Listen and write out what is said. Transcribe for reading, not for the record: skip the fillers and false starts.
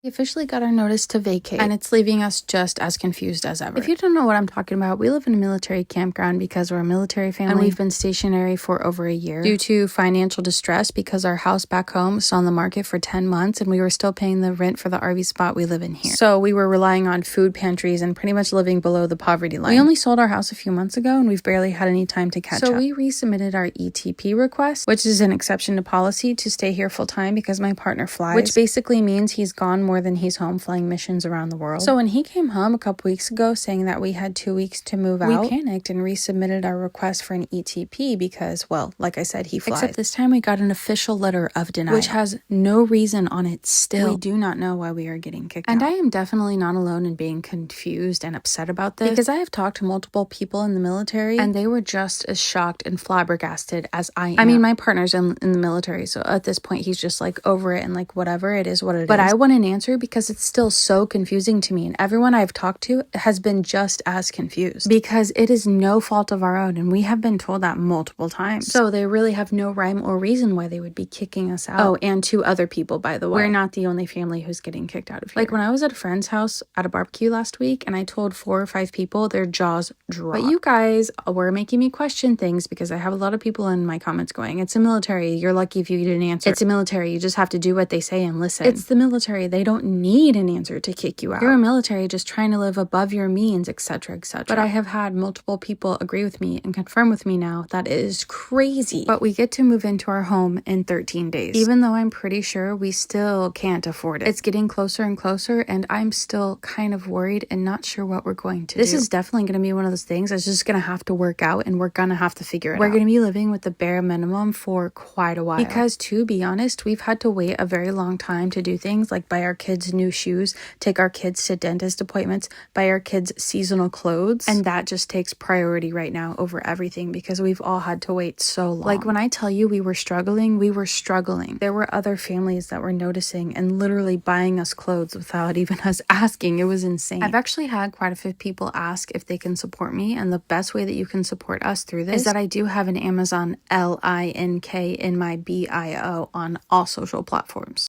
We officially got our notice to vacate, and it's leaving us just as confused as ever. If you don't know what I'm talking about, we live in a military campground because we're a military family, and we've been stationary for over a year due to financial distress because our house back home was on the market for 10 months, and we were still paying the rent for the RV spot we live in here. So we were relying on food pantries and pretty much living below the poverty line. We only sold our house a few months ago, and we've barely had any time to catch up. So we resubmitted our ETP request, which is an exception to policy to stay here full time because my partner flies, which basically means he's gone more than he's home flying missions around the world. So when he came home a couple weeks ago saying that we had 2 weeks to move out, we panicked and resubmitted our request for an ETP because, well, like I said, he flies. Except this time we got an official letter of denial, which has no reason on it still. We do not know why we are getting kicked out. And I am definitely not alone in being confused and upset about this because I have talked to multiple people in the military and they were just as shocked and flabbergasted as I am. I mean, my partner's in the military, so at this point he's just like over it and like whatever, it is what it is. But I want an answer because it's still so confusing to me, and everyone I've talked to has been just as confused because it is no fault of our own, and we have been told that multiple times. So they really have no rhyme or reason why they would be kicking us out. Oh, and 2 other people, by the way. We're not the only family who's getting kicked out of here. Like when I was at a friend's house at a barbecue last week and I told 4 or 5 people, their jaws dropped. But you guys were making me question things because I have a lot of people in my comments going, it's a military, you're lucky if you get an answer. It's a military, you just have to do what they say and listen. It's the military, they don't need an answer to kick you out. You're a military just trying to live above your means, etc., etc. But I have had multiple people agree with me and confirm with me now that it is crazy. But we get to move into our home in 13 days, even though I'm pretty sure we still can't afford it. It's getting closer and closer, and I'm still kind of worried and not sure what we're going to do. This is definitely going to be one of those things that's just going to have to work out, and we're going to have to figure it out. We're going to be living with the bare minimum for quite a while because, to be honest, we've had to wait a very long time to do things like buy our kids new shoes, take our kids to dentist appointments, buy our kids seasonal clothes, and that just takes priority right now over everything because we've all had to wait so long. Like when I tell you we were struggling, we were struggling. There were other families that were noticing and literally buying us clothes without even us asking. It was insane. I've actually had quite a few people ask if they can support me, and the best way that you can support us through this is that I do have an Amazon LINK in my bio on all social platforms.